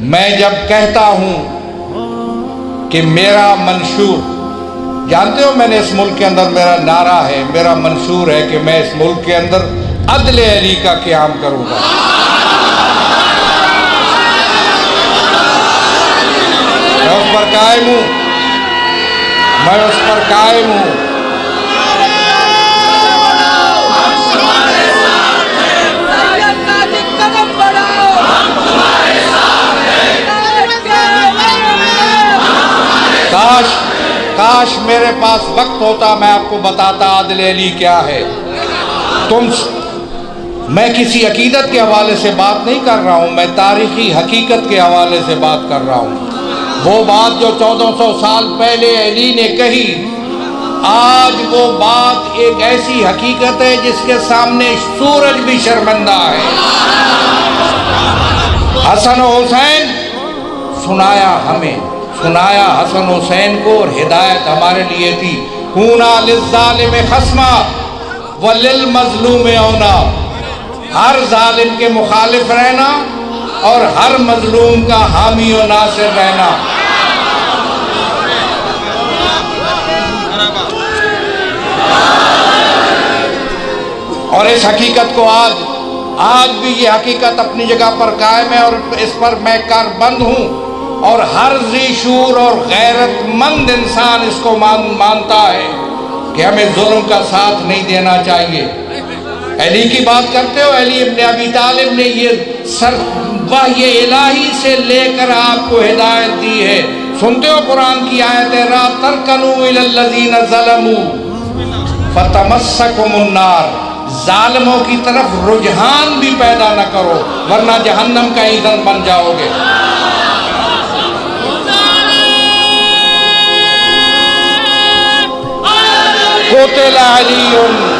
میں جب کہتا ہوں کہ میرا منشور، جانتے ہو میں نے اس ملک کے اندر میرا نعرہ ہے، میرا منشور ہے کہ میں اس ملک کے اندر عدل علی کا قیام کروں گا۔ میں اس پر قائم ہوں، میں اس پر قائم ہوں۔ کاش میرے پاس وقت ہوتا، میں آپ کو بتاتا عدل علی کیا ہے۔ میں کسی عقیدت کے حوالے سے بات نہیں کر رہا ہوں، میں تاریخی حقیقت کے حوالے سے بات کر رہا ہوں۔ وہ بات جو 1400 سال پہلے علی نے کہی، آج وہ بات ایک ایسی حقیقت ہے جس کے سامنے سورج بھی شرمندہ ہے۔ حسن و حسین سنایا حسن حسین کو، اور ہدایت ہمارے لیے تھی، کونا للظالم خصما وللمظلوم اونا، ہر ظالم کے مخالف رہنا اور ہر مظلوم کا حامی و ناصر رہنا۔ اور اس حقیقت کو آج بھی یہ حقیقت اپنی جگہ پر قائم ہے، اور اس پر میں کاربند ہوں، اور ہر ذی شعور اور غیرت مند انسان اس کو مانتا ہے کہ ہمیں ظلم کا ساتھ نہیں دینا چاہیے۔ علی کی بات کرتے ہو، علی ابن ابی طالب نے یہ وحی الہی سے لے کر آپ کو ہدایت دی ہے۔ سنتے ہو قرآن کی آیت ہے، لا ترکنوا الی الذین ظلموا فتمسکم النار، ظالموں کی طرف رجحان بھی پیدا نہ کرو ورنہ جہنم کا ایندھن بن جاؤ گے۔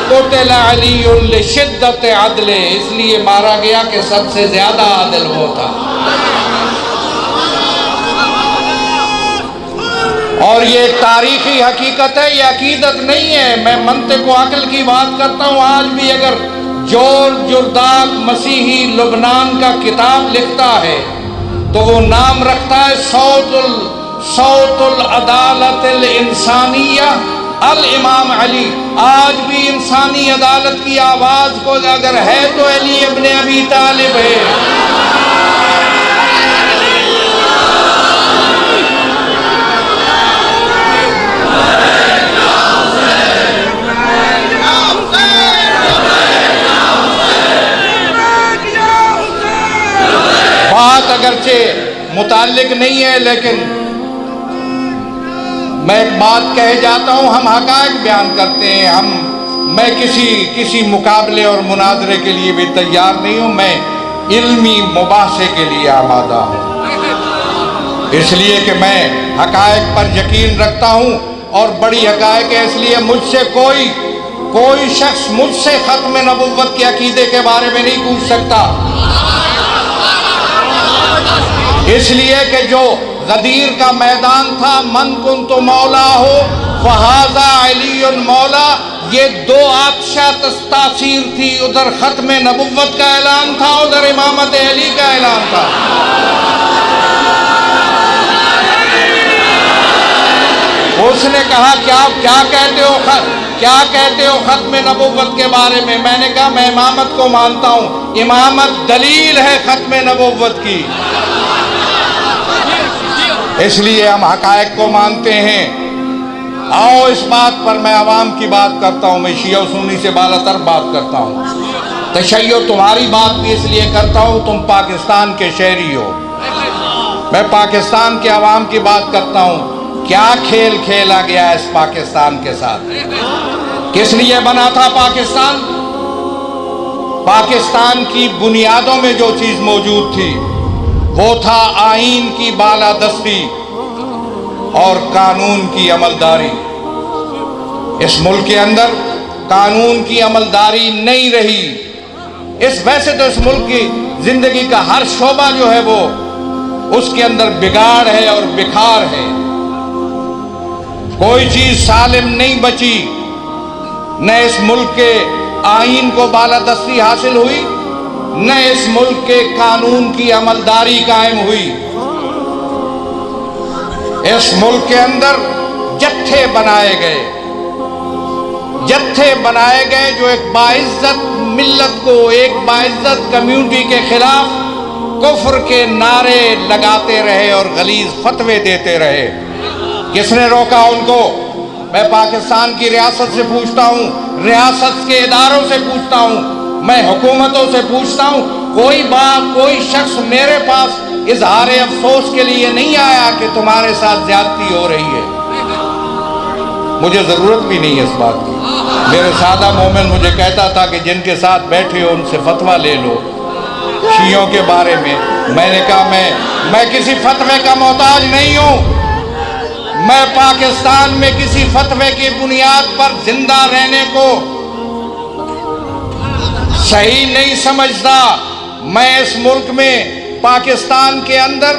قتل علی لشدت عدل، اس لیے مارا گیا کہ سب سے زیادہ عادل وہ تھا۔ اور یہ ایک تاریخی حقیقت ہے، یہ عقیدت نہیں ہے۔ میں منطق و عقل کی بات کرتا ہوں۔ آج بھی اگر جورج جرداق مسیحی لبنان کا کتاب لکھتا ہے تو وہ نام رکھتا ہے صوت العدالت الانسانیہ الامام علی۔ آج بھی انسانی عدالت کی آواز کو اگر ہے تو علی ابن ابی طالب ہے۔ بات اگرچہ متعلق نہیں ہے، لیکن میں ایک بات کہے جاتا ہوں، ہم حقائق بیان کرتے ہیں۔ میں کسی مقابلے اور مناظرے کے لیے بھی تیار نہیں ہوں، میں علمی مباحثے کے لیے آمادہ ہوں، اس لیے کہ میں حقائق پر یقین رکھتا ہوں، اور بڑی حقائق ہے، اس لیے مجھ سے کوئی شخص مجھ سے ختم نبوت کے عقیدے کے بارے میں نہیں پوچھ سکتا، اس لیے کہ جو غدیر کا میدان تھا، من کنت مولا ہو فہذا علی مولا، یہ دو آتشہ تاثیر تھی، ادھر ختم نبوت کا اعلان تھا، ادھر امامت علی کا اعلان تھا۔ اس نے کہا کیا کہتے ہو ختم نبوت کے بارے میں؟ میں نے کہا میں امامت کو مانتا ہوں، امامت دلیل ہے ختم نبوت کی، اس لیے ہم حقائق کو مانتے ہیں۔ آؤ اس بات پر میں عوام کی بات کرتا ہوں، میں شیعہ و سنی سے بالا تر بات کرتا ہوں۔ تشیع تمہاری بات بھی اس لیے کرتا ہوں، تم پاکستان کے شہری ہو، میں پاکستان کے عوام کی بات کرتا ہوں۔ کیا کھیل کھیلا گیا اس پاکستان کے ساتھ؟ کس لیے بنا تھا پاکستان؟ پاکستان کی بنیادوں میں جو چیز موجود تھی وہ تھا آئین کی بالادستی اور قانون کی عملداری۔ اس ملک کے اندر قانون کی عملداری نہیں رہی۔ ویسے تو اس ملک کی زندگی کا ہر شعبہ جو ہے وہ اس کے اندر بگاڑ ہے اور بکھار ہے، کوئی چیز سالم نہیں بچی، نہ اس ملک کے آئین کو بالادستی حاصل ہوئی، نہ اس ملک کے قانون کی عملداری قائم ہوئی۔ اس ملک کے اندر جتھے بنائے گئے جو ایک باعزت ملت کو، ایک باعزت کمیونٹی کے خلاف کفر کے نعرے لگاتے رہے اور غلیظ فتوے دیتے رہے۔ کس نے روکا ان کو؟ میں پاکستان کی ریاست سے پوچھتا ہوں، ریاست کے اداروں سے پوچھتا ہوں، میں حکومتوں سے پوچھتا ہوں، کوئی شخص میرے پاس اظہار افسوس کے لیے نہیں آیا کہ تمہارے ساتھ زیادتی ہو رہی ہے۔ مجھے ضرورت بھی نہیں اس بات کی۔ میرے سادہ مومن مجھے کہتا تھا کہ جن کے ساتھ بیٹھے ہو ان سے فتویٰ لے لو شیعوں کے بارے میں۔ میں نے کہا میں کسی فتوے کا محتاج نہیں ہوں، میں پاکستان میں کسی فتوے کی بنیاد پر زندہ رہنے کو صحیح نہیں سمجھتا۔ میں اس ملک میں پاکستان کے اندر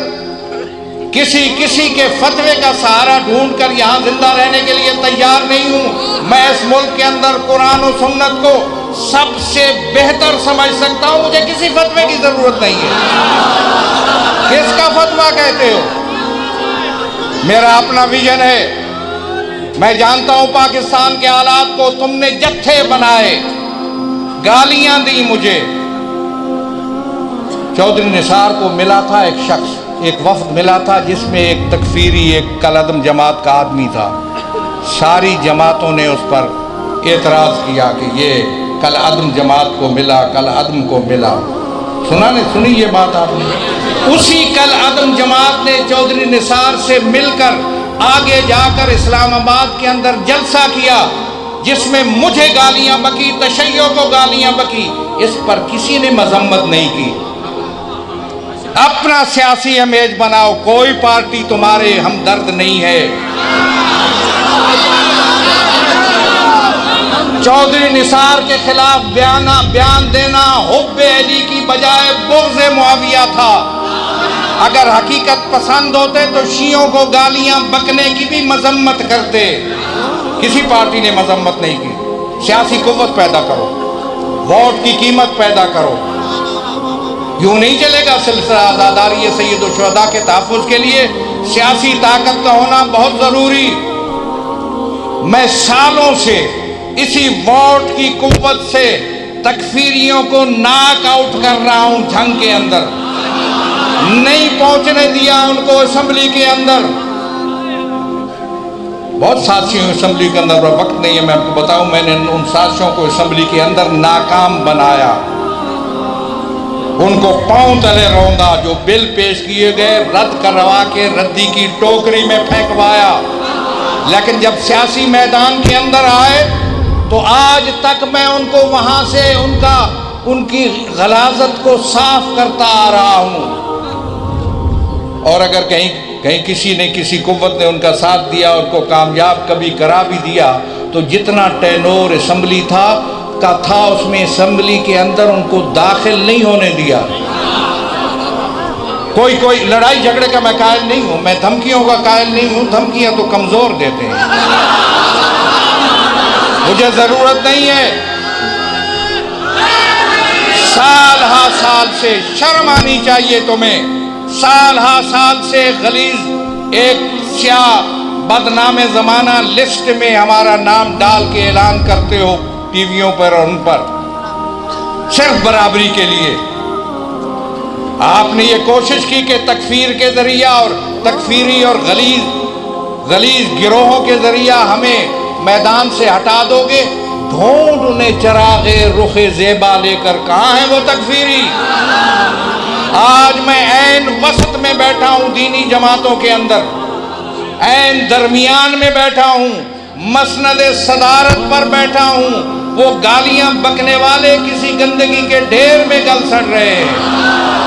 کسی کے فتوے کا سہارا ڈھونڈ کر یہاں زندہ رہنے کے لیے تیار نہیں ہوں۔ میں اس ملک کے اندر قرآن و سنت کو سب سے بہتر سمجھ سکتا ہوں، مجھے کسی فتوے کی ضرورت نہیں ہے۔ کس کا فتویٰ کہتے ہو؟ میرا اپنا ویژن ہے۔ میں جانتا ہوں پاکستان کے حالات کو، تم نے جتھے بنائے، گالیاں دی مجھے۔ چودھری نثار کو ملا تھا ایک شخص، ایک وفد ملا تھا جس میں ایک تکفیری، ایک کالعدم جماعت کا آدمی تھا۔ ساری جماعتوں نے اس پر اعتراض کیا کہ یہ کالعدم جماعت کو ملا، کالعدم کو ملا۔ سنی یہ بات آپ نے؟ اسی کالعدم جماعت نے چودھری نثار سے مل کر آگے جا کر اسلام آباد کے اندر جلسہ کیا جس میں مجھے گالیاں بکی، تشیع کو گالیاں بکی، اس پر کسی نے مذمت نہیں کی۔ اپنا سیاسی امیج بناؤ، کوئی پارٹی تمہارے ہمدرد نہیں ہے۔ چودھری نثار کے خلاف بیان دینا حب علی کی بجائے بغض معاویہ تھا۔ اگر حقیقت پسند ہوتے تو شیعوں کو گالیاں بکنے کی بھی مذمت کرتے۔ کسی پارٹی نے مذمت نہیں کی۔ سیاسی قوت پیدا کرو، ووٹ کی قیمت پیدا کرو۔ یوں نہیں چلے گا سلسلہ عزاداری سید الشہداء کے تحفظ کے لیے سیاسی طاقت کا ہونا بہت ضروری۔ میں سالوں سے اسی ووٹ کی قوت سے تکفیریوں کو ناک آؤٹ کر رہا ہوں۔ جنگ کے اندر نہیں پہنچنے دیا ان کو اسمبلی کے اندر۔ بہت سازشیں اسمبلی کے اندر، وقت نہیں ہے میں آپ کو بتاؤں، میں نے ان سازشوں کو اسمبلی کے اندر ناکام بنایا، ان کو پاؤں تلے روندا، جو بل پیش کیے گئے رد کروا کے ردی کی ٹوکری میں پھینکوایا۔ لیکن جب سیاسی میدان کے اندر آئے تو آج تک میں ان کو وہاں سے ان کی غلاظت کو صاف کرتا آ رہا ہوں۔ اور اگر کہیں کسی قوت نے ان کا ساتھ دیا، ان کو کامیاب کبھی کرا بھی دیا، تو جتنا ٹینور اسمبلی تھا اس میں اسمبلی کے اندر ان کو داخل نہیں ہونے دیا۔ کوئی لڑائی جھگڑے کا میں قائل نہیں ہوں، میں دھمکیوں کا قائل نہیں ہوں، دھمکیاں تو کمزور دیتے ہیں، مجھے ضرورت نہیں ہے۔ سال ہا سال سے شرم آنی چاہیے تمہیں، سال ہا سال سے غلیظ ایک سیاہ بدنام زمانہ لسٹ میں ہمارا نام ڈال کے اعلان کرتے ہو ٹی ویوں پر اور ان پر، صرف برابری کے لیے۔ آپ نے یہ کوشش کی کہ تکفیر کے ذریعہ اور تکفیری اور غلیظ گروہوں کے ذریعہ ہمیں میدان سے ہٹا دو گے۔ ڈھونڈ انہیں چراغ رخ زیبا لے کر، کہاں ہیں وہ تکفیری؟ آج میں عین وسط میں بیٹھا ہوں، دینی جماعتوں کے اندر عین درمیان میں بیٹھا ہوں، مسند صدارت پر بیٹھا ہوں۔ وہ گالیاں بکنے والے کسی گندگی کے ڈھیر میں گل سڑ رہے ہیں۔